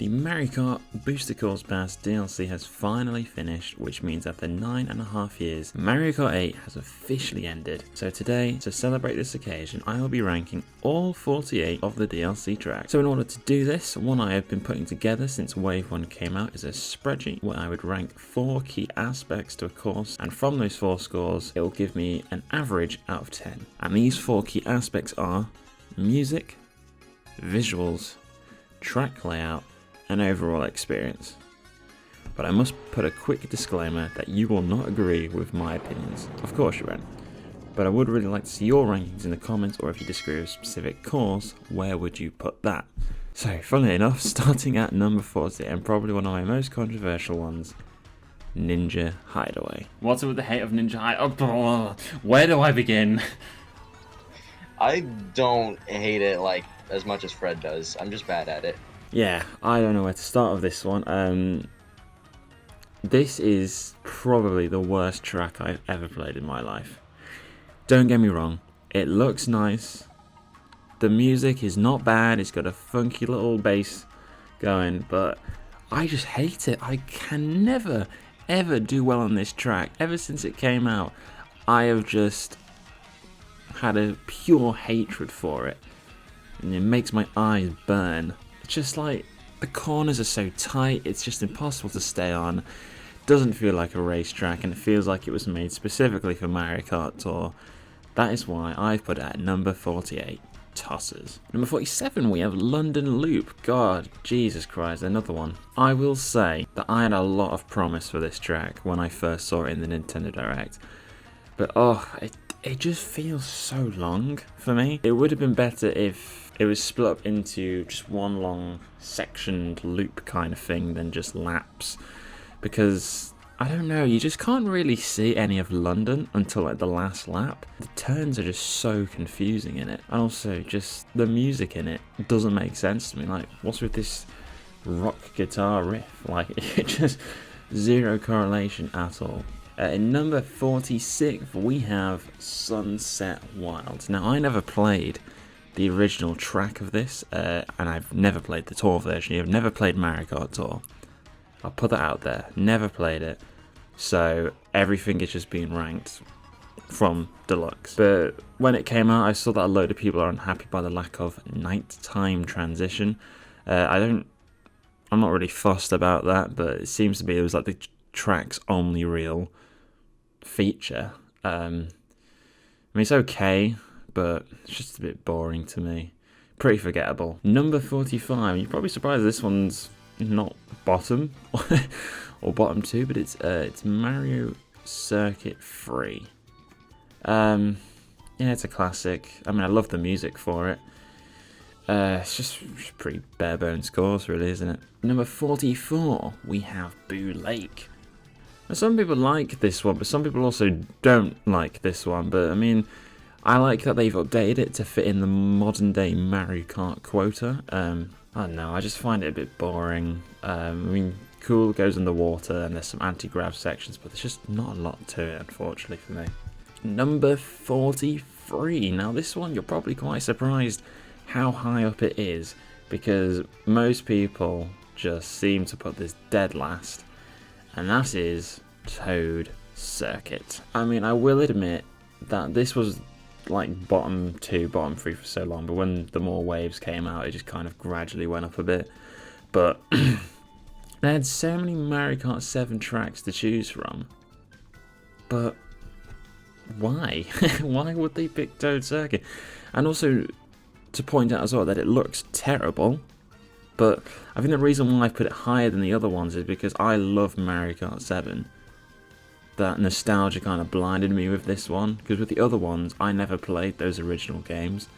The Mario Kart Booster Course Pass DLC has finally finished, which means after 9.5 years, Mario Kart 8 has officially ended. So today, to celebrate this occasion, I will be ranking all 48 of the DLC tracks. So in order to do this, one I have been putting together since Wave 1 came out is a spreadsheet where I would rank 4 key aspects to a course, and from those 4 scores, it will give me an average out of 10. And these 4 key aspects are music, visuals, track layout, and overall experience. But I must put a quick disclaimer that you will not agree with my opinions. Of course you won't. But I would really like to see your rankings in the comments, or if you disagree with a specific course, where would you put that? So, funnily enough, starting at number 40, and probably one of my most controversial ones, Ninja Hideaway. What's up with the hate of Ninja Hideaway? Oh, where do I begin? I don't hate it like as much as Fred does. I'm just bad at it. Yeah, I don't know where to start with this one. This is probably the worst track I've ever played in my life. Don't get me wrong, it looks nice. The music is not bad, it's got a funky little bass going, but I just hate it. I can never, ever do well on this track. Ever since it came out, I have just had a pure hatred for it. And it makes my eyes burn. It's just like, the corners are so tight, it's just impossible to stay on. Doesn't feel like a racetrack, and it feels like it was made specifically for Mario Kart Tour. That is why I put it at number 48. Tossers. Number 47, we have London Loop. God, Jesus Christ, another one. I will say that I had a lot of promise for this track when I first saw it in the Nintendo Direct. But it just feels so long for me. It would have been better if it was split up into just one long sectioned loop kind of thing than just laps. Because, I don't know, you just can't really see any of London until like the last lap. The turns are just so confusing in it. And also, just the music in it doesn't make sense to me. Like, what's with this rock guitar riff? Like, it just zero correlation at all. In number 46, we have Sunset Wild. Now, I never played the original track of this, and I've never played the Tour version. I've never played Mario Kart Tour. I'll put that out there. Never played it. So, everything is just being ranked from Deluxe. But when it came out, I saw that a load of people are unhappy by the lack of nighttime transition. I'm not really fussed about that, but it seems to be it was like the track's only real feature. I mean, it's okay, but it's just a bit boring to me. Pretty forgettable. Number 45, you're probably surprised this one's not bottom or bottom 2, but it's Mario Circuit 3. Yeah, it's a classic. I mean, I love the music for it. It's just pretty bare bones course, really, isn't it? Number 44, we have Boo Lake. Now, some people like this one, but some people also don't like this one. But I mean, I like that they've updated it to fit in the modern day Mario Kart quota. I don't know, I just find it a bit boring. I mean, cool, goes in the water, and there's some anti-grav sections, but there's just not a lot to it, unfortunately, for me. Number 43. Now, this one, you're probably quite surprised how high up it is, because most people just seem to put this dead last, and that is Toad Circuit. I mean, I will admit that this was like bottom 2, bottom 3 for so long, but when the more waves came out, it just kind of gradually went up a bit. But they had so many Mario Kart 7 tracks to choose from, but why? Why would they pick Toad Circuit? And also, to point out as well that it looks terrible, but I think the reason why I put it higher than the other ones is because I love Mario Kart 7. That nostalgia kind of blinded me with this one, because with the other ones, I never played those original games.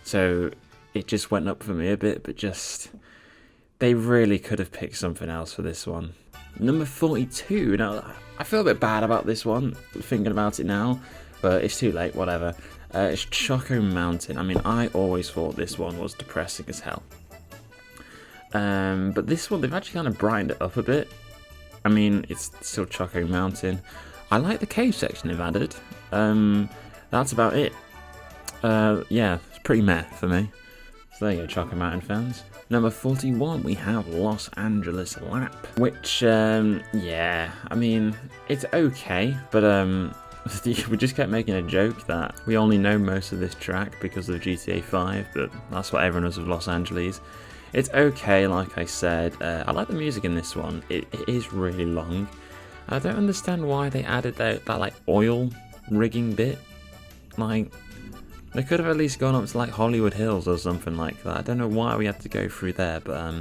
So it just went up for me a bit, but just, they really could have picked something else for this one. Number 42, now I feel a bit bad about this one, thinking about it now, but it's too late, whatever. It's Choco Mountain. I mean, I always thought this one was depressing as hell. But this one, they've actually kind of brightened it up a bit. I mean, it's still Choco Mountain. I like the cave section they've added. That's about it. Yeah, it's pretty meh for me. So there you go, Chocolate Mountain fans. Number 41, we have Los Angeles Lap, which, yeah, I mean, it's okay, but, we just kept making a joke that we only know most of this track because of GTA 5, but that's what everyone knows of Los Angeles. It's okay, like I said. I like the music in this one. It is really long. I don't understand why they added that like oil rigging bit. Like, they could have at least gone up to like Hollywood Hills or something like that. I don't know why we had to go through there, but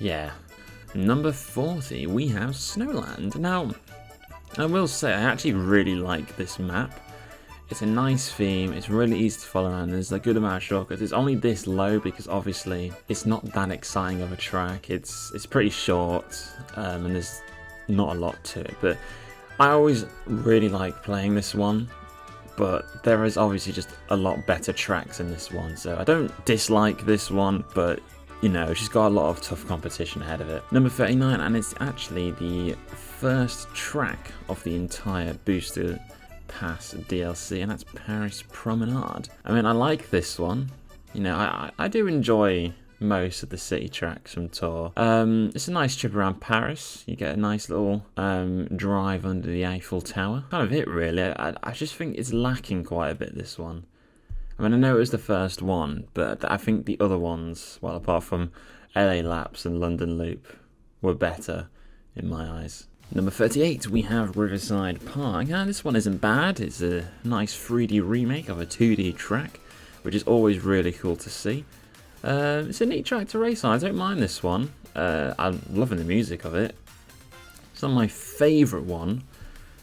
yeah. Number 40, we have Snowland. Now, I will say, I actually really like this map. It's a nice theme, it's really easy to follow around, there's a good amount of shortcuts. It's only this low because obviously it's not that exciting of a track. It's pretty short, and there's not a lot to it. But I always really like playing this one, but there is obviously just a lot better tracks in this one. So I don't dislike this one, but you know, it's just got a lot of tough competition ahead of it. Number 39, and it's actually the first track of the entire Booster Pass DLC, and that's Paris Promenade. I mean, I like this one. You know, I do enjoy most of the city tracks from Tour. It's a nice trip around Paris. You get a nice little drive under the Eiffel Tower. Kind of it, really. I just think it's lacking quite a bit, this one. I mean, I know it was the first one, but I think the other ones, well, apart from LA Laps and London Loop, were better in my eyes. Number 38, we have Riverside Park. Now, this one isn't bad. It's a nice 3D remake of a 2D track, which is always really cool to see. It's a neat track to race on. I don't mind this one. I'm loving the music of it. It's not my favourite one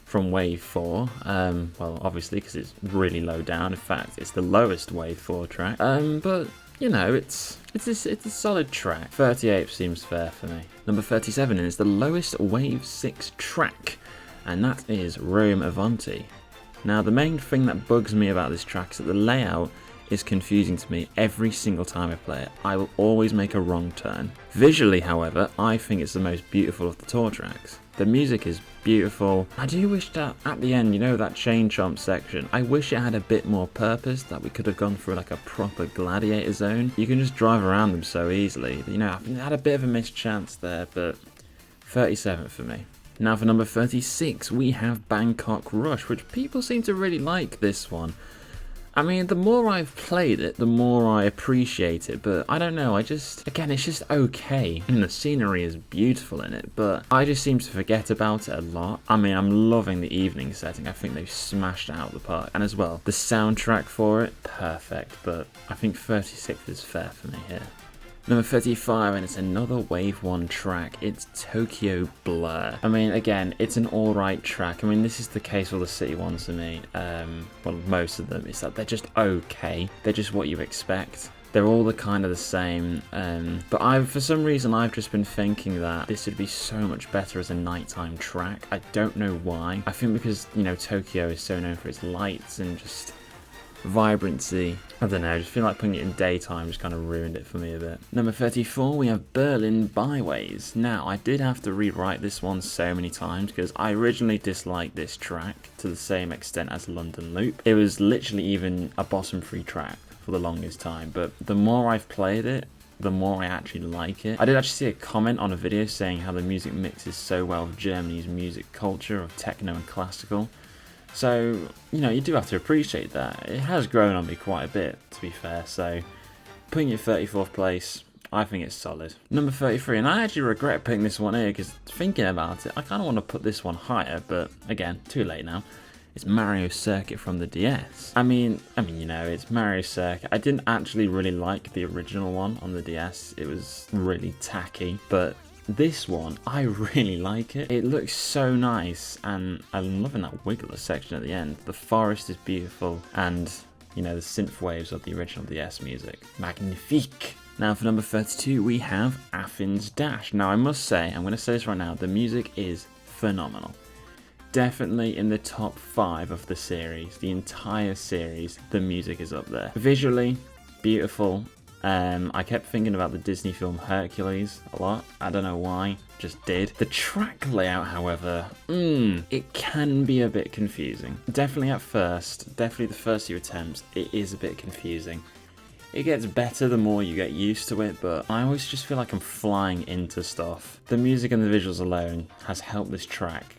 from Wave 4. Well, obviously, because it's really low down. In fact, it's the lowest Wave 4 track. But you know, it's a solid track. 38 seems fair for me. Number 37 is the lowest Wave 6 track, and that is Rome Avanti. Now, the main thing that bugs me about this track is that the layout is confusing to me every single time I play it. I will always make a wrong turn. Visually, however, I think it's the most beautiful of the Tour tracks. The music is beautiful. I do wish that at the end, you know, that chain chomp section, I wish it had a bit more purpose, that we could have gone through like a proper gladiator zone. You can just drive around them so easily. You know, I had a bit of a missed chance there, but 37 for me. Now for number 36, we have Bangkok Rush, which people seem to really like this one. I mean, the more I've played it, the more I appreciate it, but I don't know, again, it's just okay. And the scenery is beautiful in it, but I just seem to forget about it a lot. I mean, I'm loving the evening setting. I think they've smashed it out of the park. And as well, the soundtrack for it, perfect, but I think 36 is fair for me here. Number 35, and it's another Wave 1 track. It's Tokyo Blur. I mean, again, it's an alright track. I mean, this is the case with the city ones for me. Well, most of them. It's that they're just okay. They're just what you expect. They're all kind of the same. But for some reason, I've just been thinking that this would be so much better as a nighttime track. I don't know why. I think because, you know, Tokyo is so known for its lights and just vibrancy. I don't know, I just feel like putting it in daytime just kind of ruined it for me a bit. Number 34, we have Berlin Byways. Now, I did have to rewrite this one so many times because I originally disliked this track to the same extent as London Loop. It was literally even a bottom 3 track for the longest time, but the more I've played it, the more I actually like it. I did actually see a comment on a video saying how the music mixes so well with Germany's music culture of techno and classical. So, you know, you do have to appreciate that. It has grown on me quite a bit, to be fair, so putting it 34th place, I think it's solid. Number 33, and I actually regret putting this one here, because thinking about it, I kind of want to put this one higher, but again, too late now. It's Mario Circuit from the DS. I mean, you know, it's Mario Circuit. I didn't actually really like the original one on the DS. It was really tacky, but this one, I really like it. It looks so nice, and I'm loving that wiggler section at the end. The forest is beautiful, and, you know, the synth waves of the original DS music. Magnifique! Now for number 32, we have Athens Dash. Now I must say, I'm going to say this right now, the music is phenomenal. Definitely in the top 5 of the series. The entire series, the music is up there. Visually, beautiful. I kept thinking about the Disney film Hercules a lot. I don't know why, just did. The track layout, however, it can be a bit confusing. Definitely at first, definitely the first few attempts, it is a bit confusing. It gets better the more you get used to it, but I always just feel like I'm flying into stuff. The music and the visuals alone has helped this track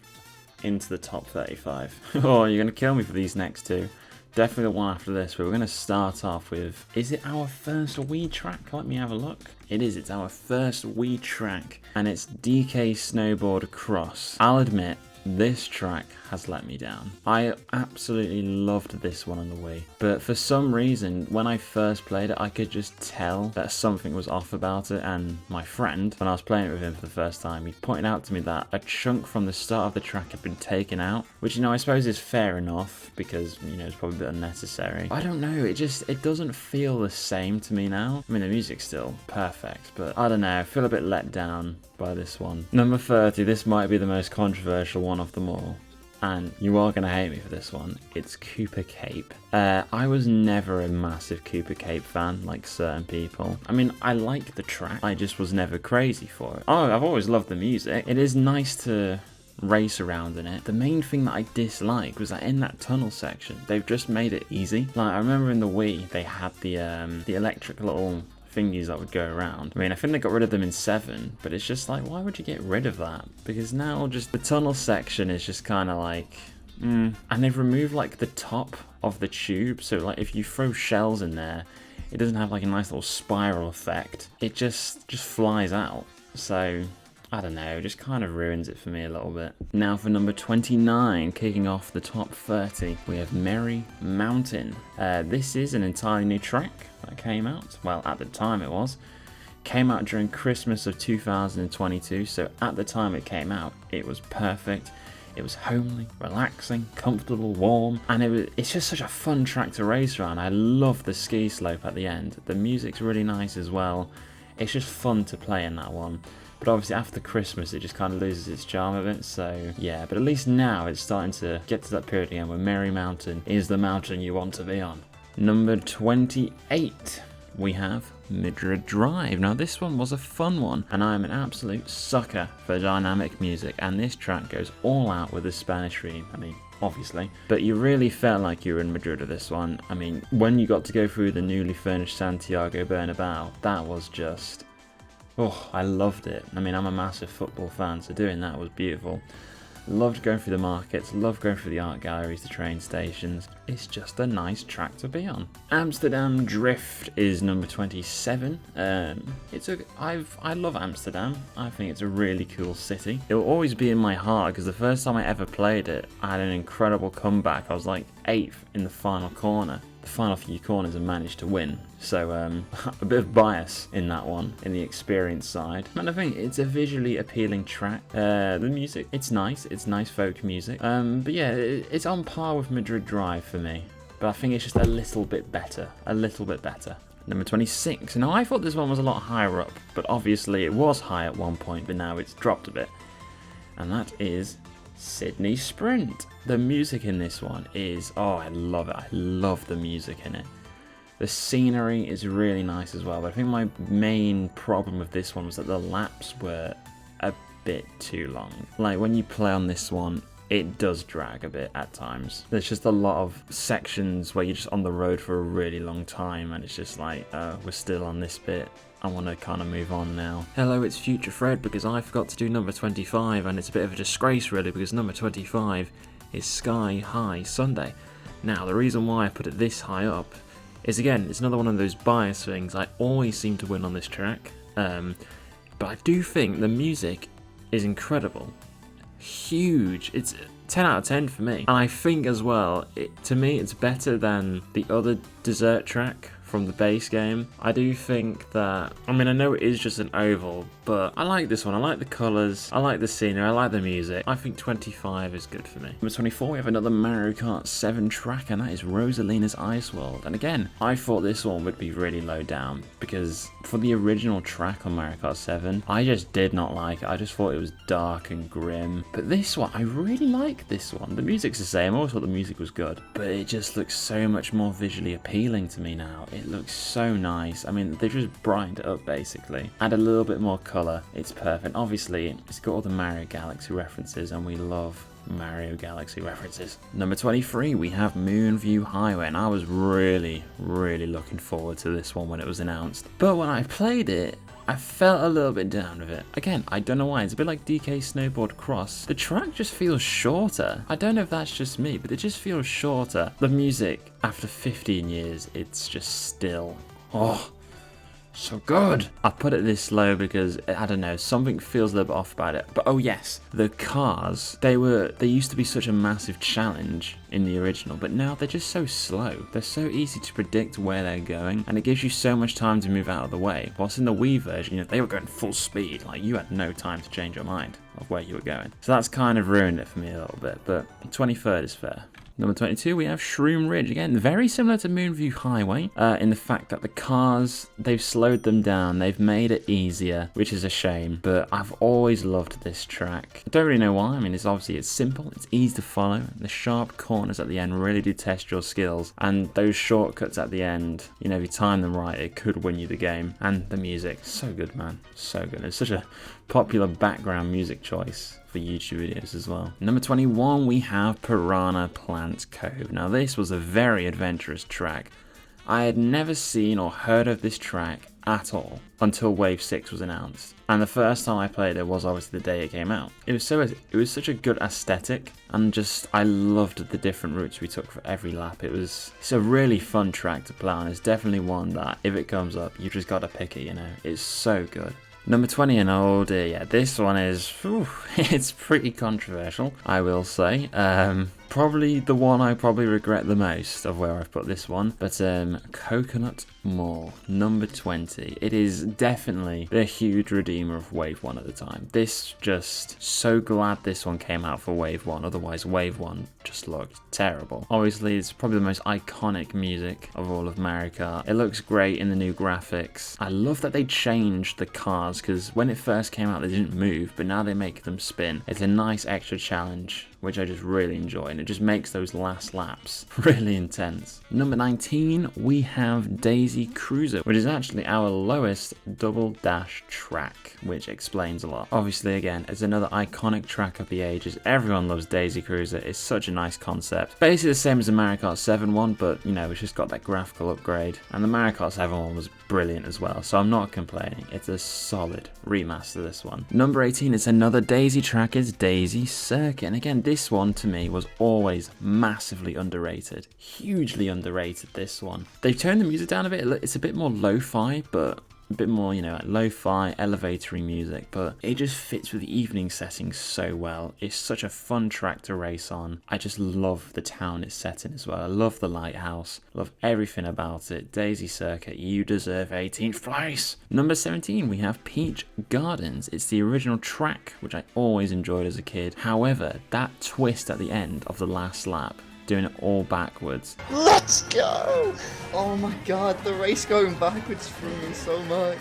into the top 35. Oh, you're going to kill me for these next two. Definitely the one after this, but we're going to start off with, is it our first Wii track? Let me have a look. It is, it's our first Wii track, and it's DK Snowboard Cross. I'll admit, this track has let me down. I absolutely loved this one on the Wii, but for some reason, when I first played it, I could just tell that something was off about it, and my friend, when I was playing it with him for the first time, he pointed out to me that a chunk from the start of the track had been taken out, which, you know, I suppose is fair enough, because, you know, it's probably a bit unnecessary. I don't know, it doesn't feel the same to me now. I mean, the music's still perfect, but I don't know, I feel a bit let down by this one. Number 30, this might be the most controversial one of them all, and you are going to hate me for this one. It's Cooper Cape. I was never a massive Cooper Cape fan like certain people. I mean, I like the track, I just was never crazy for it. Oh, I've always loved the music. It is nice to race around in it. The main thing that I dislike was that in that tunnel section, they've just made it easy. Like, I remember in the Wii, they had the electric little thingies that would go around. I mean, I think they got rid of them in 7, but it's just like, why would you get rid of that? Because now just the tunnel section is just kind of like, and they've removed like the top of the tube, so like if you throw shells in there, it doesn't have like a nice little spiral effect. It just flies out. So I don't know, just kind of ruins it for me a little bit. Now for number 29, kicking off the top 30, we have Merry Mountain. This is an entirely new track that came out. Well, at the time it was. Came out during Christmas of 2022, so at the time it came out, it was perfect. It was homely, relaxing, comfortable, warm, and it's just such a fun track to race around. I love the ski slope at the end. The music's really nice as well. It's just fun to play in that one. But obviously after Christmas, it just kind of loses its charm a bit, so yeah. But at least now it's starting to get to that period again where Merry Mountain is the mountain you want to be on. Number 28, we have Madrid Drive. Now this one was a fun one, and I'm an absolute sucker for dynamic music, and this track goes all out with the Spanish theme. I mean, obviously, but you really felt like you were in Madrid with this one. I mean, when you got to go through the newly furnished Santiago Bernabeu, that was just, oh, I loved it. I mean, I'm a massive football fan, so doing that was beautiful. Loved going through the markets, loved going through the art galleries, the train stations. It's just a nice track to be on. Amsterdam Drift is number 27. I love Amsterdam. I think it's a really cool city. It will always be in my heart because the first time I ever played it, I had an incredible comeback. I was like 8th in the final corner. The final few corners and managed to win. So a bit of bias in that one, in the experience side. And I think it's a visually appealing track. The music, it's nice folk music. But yeah, it's on par with Madrid Drive for me. But I think it's just a little bit better. Number 26. Now I thought this one was a lot higher up, but obviously it was high at one point, but now it's dropped a bit. And that is Sydney Sprint. The music in this one is, oh, I love it. I love the music in it. The scenery is really nice as well, but I think my main problem with this one was that the laps were a bit too long. Like when you play on this one, it does drag a bit at times. There's just a lot of sections where you're just on the road for a really long time, and it's just like, we're still on this bit. I want to kind of move on now. Hello, it's Future Fred, because I forgot to do number 25, and it's a bit of a disgrace really, because number 25 is Sky High Sunday. Now, the reason why I put it this high up is, again, it's another one of those bias things. I always seem to win on this track, but I do think the music is incredible. Huge. It's 10 out of 10 for me. And I think as well, to me, it's better than the other dessert track from the base game. I do think that, I mean, I know it is just an oval, but I like this one. I like the colours, I like the scenery, I like the music. I think 25 is good for me. Number 24, we have another Mario Kart 7 track, and that is Rosalina's Ice World. And again, I thought this one would be really low down, because for the original track on Mario Kart 7, I just did not like it. I just thought it was dark and grim. But this one, I really like this one. The music's the same, I always thought the music was good, but it just looks so much more visually appealing to me now. It looks so nice. I mean, they just brightened it up basically. Add a little bit more colour. It's perfect. Obviously, it's got all the Mario Galaxy references, and we love Mario Galaxy references. Number 23, we have Moonview Highway, and I was really looking forward to this one when it was announced. But when I played it, I felt a little bit down with it. Again, I don't know why. It's a bit like DK Snowboard Cross. The track just feels shorter. I don't know if that's just me, but it just feels shorter. The music, after 15 years, it's just still, oh, so good. I put it this low because, I don't know, something feels a little bit off about it. But oh yes, the cars, they used to be such a massive challenge in the original, but now they're just so slow. They're so easy to predict where they're going, and it gives you so much time to move out of the way. Whilst in the Wii version, you know, they were going full speed, like you had no time to change your mind of where you were going. So that's kind of ruined it for me a little bit, but 23rd is fair. Number 22, we have Shroom Ridge. Again, very similar to Moonview Highway in the fact that the cars, they've slowed them down. They've made it easier, which is a shame. But I've always loved this track. I don't really know why. I mean, it's simple. It's easy to follow. The sharp corners at the end really do test your skills. And those shortcuts at the end, you know, if you time them right, it could win you the game. And the music, so good, man. So good. It's such a popular background music choice for YouTube videos as well. Number 21, we have Piranha Plant Cove. Now this was a very adventurous track. I had never seen or heard of this track at all until Wave 6 was announced. And the first time I played it was obviously the day it came out. It was such a good aesthetic, and just I loved the different routes we took for every lap. It's a really fun track to play on. It's definitely one that if it comes up, you just gotta pick it, you know. It's so good. Number 20, and oh dear, yeah, this one is, it's pretty controversial, I will say. Probably the one I probably regret the most of where I've put this one, but Coconut Mall, number 20. It is definitely the huge redeemer of Wave 1 at the time. This just, so glad this one came out for Wave 1, otherwise Wave 1 just looked terrible. Obviously, it's probably the most iconic music of all of Mario Kart. It looks great in the new graphics. I love that they changed the cars, because when it first came out they didn't move, but now they make them spin. It's a nice extra challenge, which I just really enjoy, and it just makes those last laps really intense. Number 19, we have Daisy Cruiser, which is actually our lowest double dash track, which explains a lot. Obviously, again, it's another iconic track of the ages. Everyone loves Daisy Cruiser. It's such a nice concept. Basically the same as the Mario Kart 7 one, but you know, it's just got that graphical upgrade. And the Mario Kart 7 one was brilliant as well, so I'm not complaining. It's a solid remaster, this one. Number 18 is another Daisy track, is Daisy Circuit, and again, this one to me was always massively underrated. Hugely underrated, this one. They've toned the music down a bit. It's a bit more lo-fi, but a bit more, you know, like lo-fi, elevatory music, but it just fits with the evening setting so well. It's such a fun track to race on. I just love the town it's set in as well. I love the lighthouse, love everything about it. Daisy Circuit, you deserve 18th place. Number 17, we have Peach Gardens. It's the original track, which I always enjoyed as a kid. However, that twist at the end of the last lap, doing it all backwards. Let's go! Oh my god, the race going backwards threw me so much.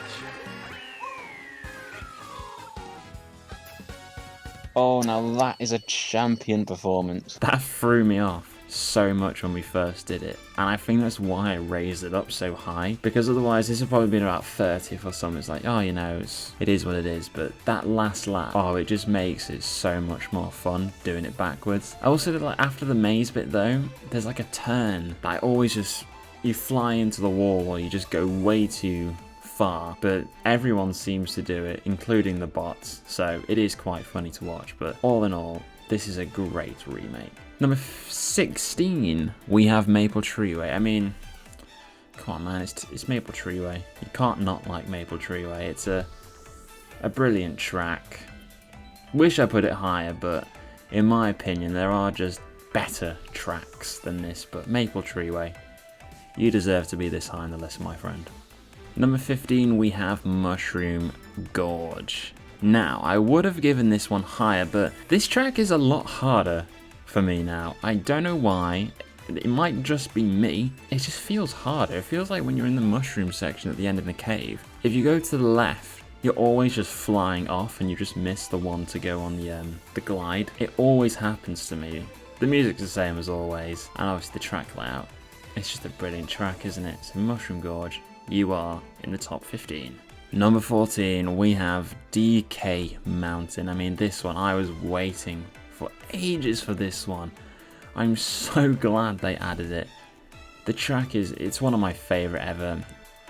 Oh, now that is a champion performance. That threw me off so much when we first did it, and I think that's why I raised it up so high, because otherwise this would probably been about 30th or something. It's like, oh, you know, it is what it is. But that last lap, oh, it just makes it so much more fun doing it backwards. I also did, like, after the maze bit though, there's like a turn that I always just, you fly into the wall or you just go way too far, but everyone seems to do it, including the bots, so it is quite funny to watch. But all in all, this is a great remake. Number 16, we have Maple Treeway. I mean, come on, man, it's Maple Treeway. You can't not like Maple Treeway. It's a brilliant track. Wish I put it higher, but in my opinion, there are just better tracks than this. But Maple Treeway, you deserve to be this high on the list, my friend. Number 15, we have Mushroom Gorge. Now, I would have given this one higher, but this track is a lot harder for me now. I don't know why. It might just be me. It just feels harder. It feels like when you're in the mushroom section at the end of the cave, if you go to the left, you're always just flying off and you just miss the one to go on the glide. It always happens to me. The music's the same as always, and obviously the track layout. It's just a brilliant track, isn't it? So Mushroom Gorge, you are in the top 15. Number 14, we have DK Mountain. I mean, this one, I was waiting for ages for this one. I'm so glad they added it. The track it's one of my favorite ever.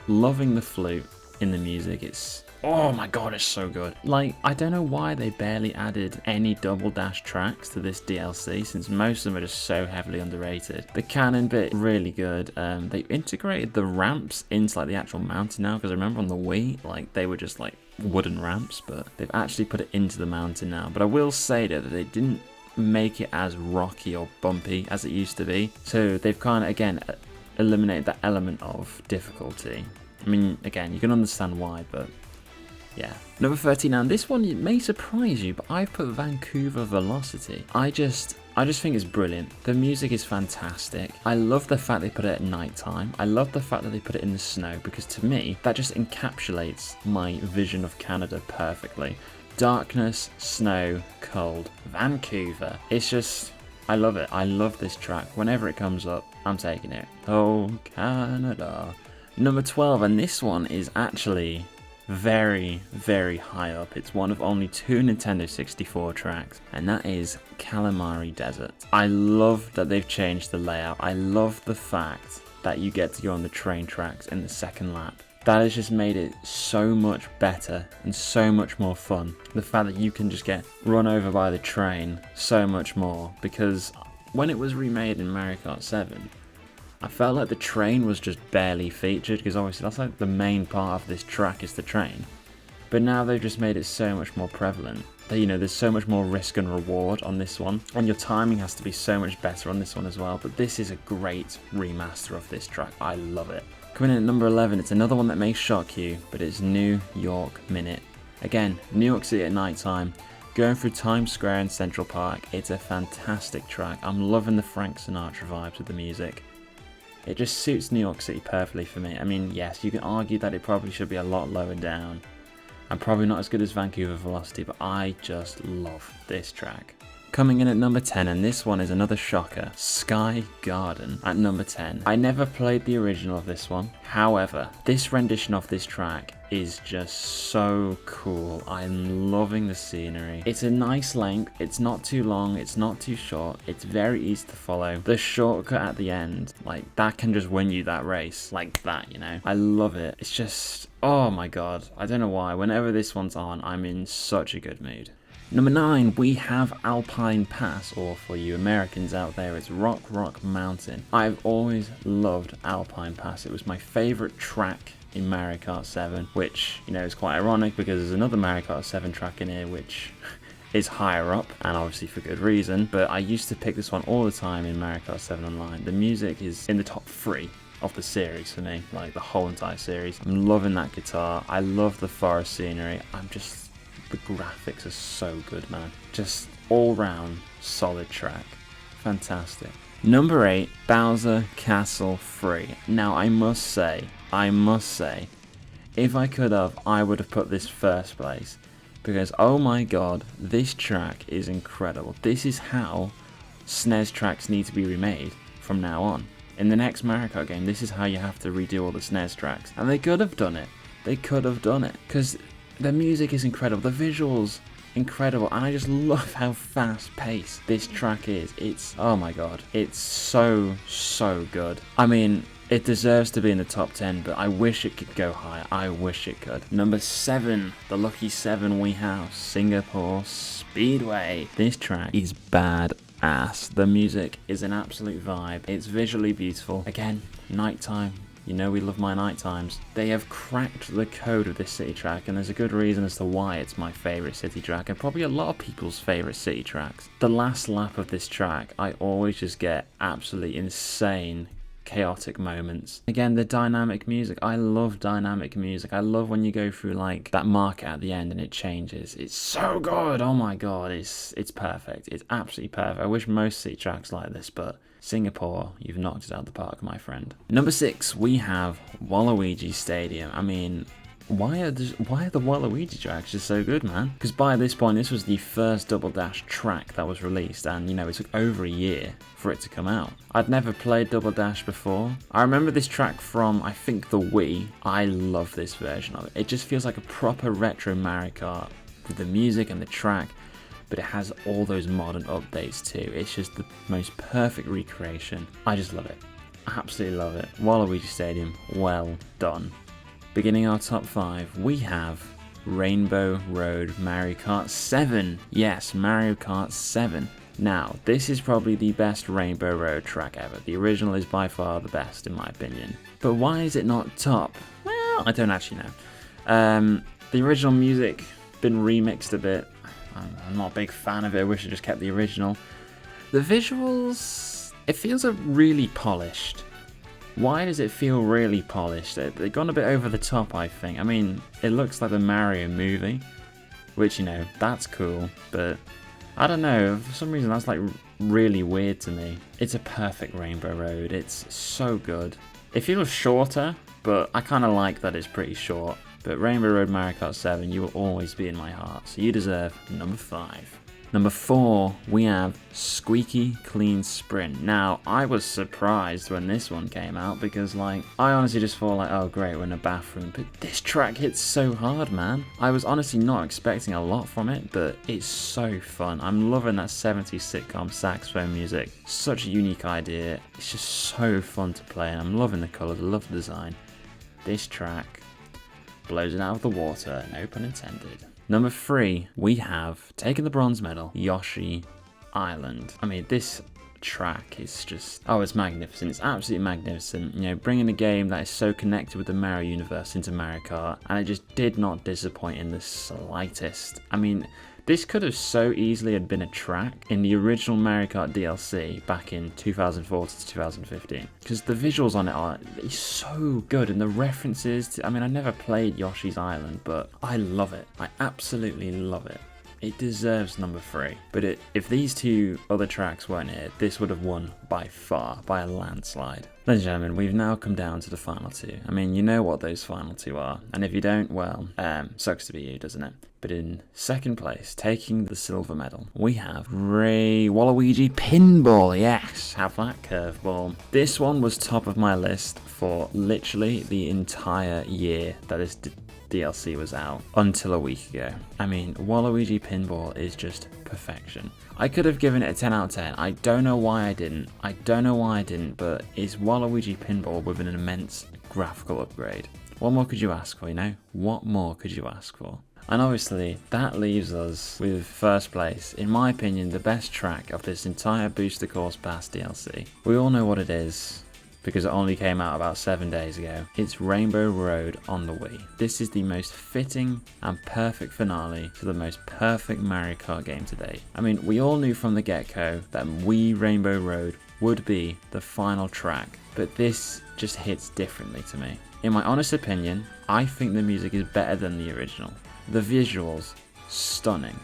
Loving the flute in the music. It's, oh my god, it's so good. Like, I don't know why they barely added any Double Dash tracks to this DLC, since most of them are just so heavily underrated. The cannon bit, really good. They integrated the ramps into like the actual mountain now, because I remember on the Wii, like, they were just like wooden ramps, but they've actually put it into the mountain now. But I will say that they didn't make it as rocky or bumpy as it used to be, so they've kind of, again, eliminated that element of difficulty. I mean, again, you can understand why, but yeah. Number 13, and this one may surprise you, but I've put Vancouver Velocity. I just think it's brilliant. The music is fantastic. I love the fact they put it at night time. I love the fact that they put it in the snow, because to me, that just encapsulates my vision of Canada perfectly. Darkness, snow, cold, Vancouver. It's just, I love it. I love this track. Whenever it comes up, I'm taking it. Oh, Canada. Number 12, and this one is actually very, very high up. It's one of only 2 Nintendo 64 tracks, and that is Calamari Desert. I love that they've changed the layout. I love the fact that you get to go on the train tracks in the second lap. That has just made it so much better and so much more fun. The fact that you can just get run over by the train so much more, because when it was remade in Mario Kart 7, I felt like the train was just barely featured, because obviously that's like the main part of this track is the train. But now they've just made it so much more prevalent that, you know, there's so much more risk and reward on this one, and your timing has to be so much better on this one as well. But this is a great remaster of this track. I love it. Coming in at number 11, it's another one that may shock you, but it's New York Minute. Again, New York City at night time, going through Times Square and Central Park. It's a fantastic track. I'm loving the Frank Sinatra vibes with the music. It just suits New York City perfectly for me. I mean, yes, you can argue that it probably should be a lot lower down, and probably not as good as Vancouver Velocity, but I just love this track. Coming in at number 10, and this one is another shocker, Sky Garden at number 10. I never played the original of this one. However, this rendition of this track is just so cool. I'm loving the scenery. It's a nice length. It's not too long. It's not too short. It's very easy to follow. The shortcut at the end, like, that can just win you that race. Like that, you know? I love it. It's just, oh my god. I don't know why. Whenever this one's on, I'm in such a good mood. Number 9, we have Alpine Pass, or for you Americans out there, it's Rock Rock Mountain. I've always loved Alpine Pass. It was my favourite track in Mario Kart 7, which, you know, is quite ironic because there's another Mario Kart 7 track in here which is higher up, and obviously for good reason, but I used to pick this one all the time in Mario Kart 7 Online. The music is in the top 3 of the series for me, like the whole entire series. I'm loving that guitar. I love the forest scenery. The graphics are so good, man. Just all round solid track. Fantastic. Number 8, Bowser Castle 3. Now I must say, if I could have, I would have put this first place, because oh my god, this track is incredible. This is how SNES tracks need to be remade from now on. In the next Mario Kart game, this is how you have to redo all the SNES tracks, and they could have done it. They could have done it, because the music is incredible, the visuals incredible, and I just love how fast paced this track is. It's, oh my god, it's so good. I mean, it deserves to be in the top 10, but I wish it could go higher. I wish it could. Number 7, the lucky 7 we have, Singapore Speedway. This track is badass. The music is an absolute vibe. It's visually beautiful. Again, nighttime. You know we love my night times. They have cracked the code of this city track, and there's a good reason as to why it's my favourite city track, and probably a lot of people's favourite city tracks. The last lap of this track, I always just get absolutely insane chaotic moments. Again, the dynamic music. I love dynamic music. I love when you go through like that market at the end and it changes. It's so good. Oh my god, it's perfect. It's absolutely perfect. I wish most city tracks like this, but Singapore, you've knocked it out of the park, my friend. Number 6, we have Waluigi Stadium. I mean, why are the Waluigi tracks just so good, man? Because by this point, this was the first Double Dash track that was released, and you know, it took over a year for it to come out. I'd never played Double Dash before. I remember this track from, I think, the Wii. I love this version of it. It just feels like a proper retro Mario Kart with the music and the track. but it has all those modern updates too. It's just the most perfect recreation. I just love it. Absolutely love it. Waluigi Stadium, well done. Beginning our top 5, we have Rainbow Road Mario Kart 7. Yes, Mario Kart 7. Now, this is probably the best Rainbow Road track ever. The original is by far the best in my opinion. But why is it not top? Well, I don't actually know. The original music been remixed a bit. I'm not a big fan of it. I wish I just kept the original. The visuals, it feels really polished. Why does it feel really polished? They've gone a bit over the top, I think. I mean, it looks like the Mario movie, which, you know, that's cool, but I don't know, for some reason that's like really weird to me. It's a perfect Rainbow Road. It's so good. It feels shorter, but I kind of like that it's pretty short. But Rainbow Road Mario Kart 7, you will always be in my heart, so you deserve number 5. Number 4, we have Squeaky Clean Sprint. Now, I was surprised when this one came out because, like, I honestly just thought, like, oh great, we're in a bathroom. But this track hits so hard, man. I was honestly not expecting a lot from it, but it's so fun. I'm loving that 70s sitcom saxophone music. Such a unique idea. It's just so fun to play, and I'm loving the colours, I love the design. This track blows it out of the water, no pun intended. Number 3, we have, taken the bronze medal, Yoshi Island. I mean, this track is just, oh, it's magnificent. It's absolutely magnificent. You know, bringing a game that is so connected with the Mario universe into Mario Kart, and it just did not disappoint in the slightest. I mean, this could have so easily had been a track in the original Mario Kart DLC back in 2004 to 2015. Because the visuals on it are so good, and the references to, I mean, I never played Yoshi's Island, but I love it. I absolutely love it. It deserves number 3. But if these two other tracks weren't here, this would have won by far, by a landslide. Ladies and gentlemen, we've now come down to the final 2. I mean, you know what those final 2 are. And if you don't, well, sucks to be you, doesn't it? But in second place, taking the silver medal, we have Waluigi Pinball. Yes, have that curveball. This one was top of my list for literally the entire year that this DLC was out until a week ago. I mean, Waluigi Pinball is just perfection. I could have given it a 10 out of 10. I don't know why I didn't. But it's Waluigi Pinball with an immense graphical upgrade. What more could you ask for, you know? What more could you ask for? And obviously, that leaves us with first place, in my opinion, the best track of this entire Booster Course Pass DLC. We all know what it is, because it only came out about 7 days ago. It's Rainbow Road on the Wii. This is the most fitting and perfect finale to the most perfect Mario Kart game to date. I mean, we all knew from the get-go that Wii Rainbow Road would be the final track, but this just hits differently to me. In my honest opinion, I think the music is better than the original. The visuals, stunning.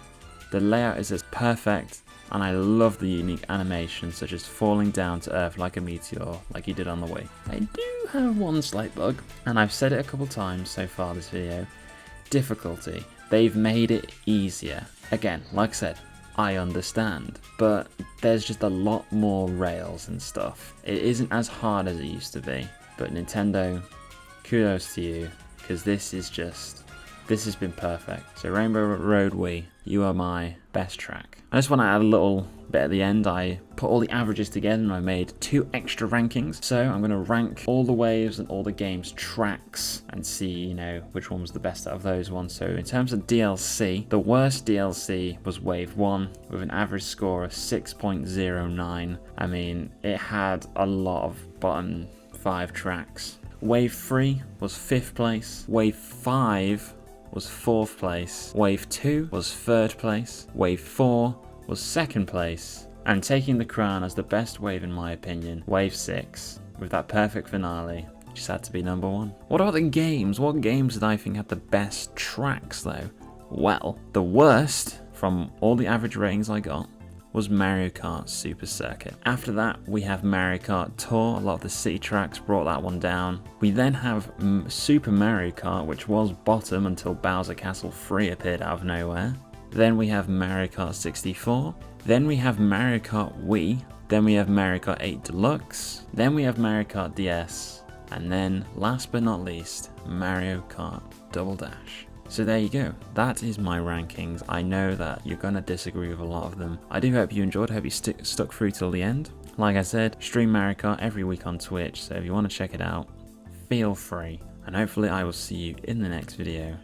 The layout is as perfect, and I love the unique animations such as falling down to earth like a meteor, like you did on the Wii. I do have one slight bug, and I've said it a couple times so far this video. Difficulty. They've made it easier. Again, like I said, I understand, but there's just a lot more rails and stuff. It isn't as hard as it used to be, but Nintendo, kudos to you, because this has been perfect. So Rainbow Road Wii, you are my best track. I just want to add a little bit at the end. I put all the averages together and I made 2 extra rankings. So I'm going to rank all the waves and all the game's tracks and see, you know, which one was the best out of those ones. So in terms of DLC, the worst DLC was Wave 1 with an average score of 6.09. I mean, it had a lot of bottom 5 tracks. Wave 3 was 5th place. Wave 5 was 4th place. Wave 2 was 3rd place. Wave 4 was 2nd place. And taking the crown as the best wave in my opinion, Wave 6, with that perfect finale, just had to be number 1. What about the games? What games did I think had the best tracks though? Well, the worst from all the average ratings I got was Mario Kart Super Circuit. After that, we have Mario Kart Tour. A lot of the city tracks brought that one down. We then have Super Mario Kart, which was bottom until Bowser Castle 3 appeared out of nowhere. Then we have Mario Kart 64. Then we have Mario Kart Wii. Then we have Mario Kart 8 Deluxe. Then we have Mario Kart DS. And then, last but not least, Mario Kart Double Dash. So there you go, that is my rankings. I know that you're gonna disagree with a lot of them. I do hope you enjoyed, I hope you stuck through till the end. Like I said, stream Mario Kart every week on Twitch, so if you want to check it out, feel free. And hopefully I will see you in the next video.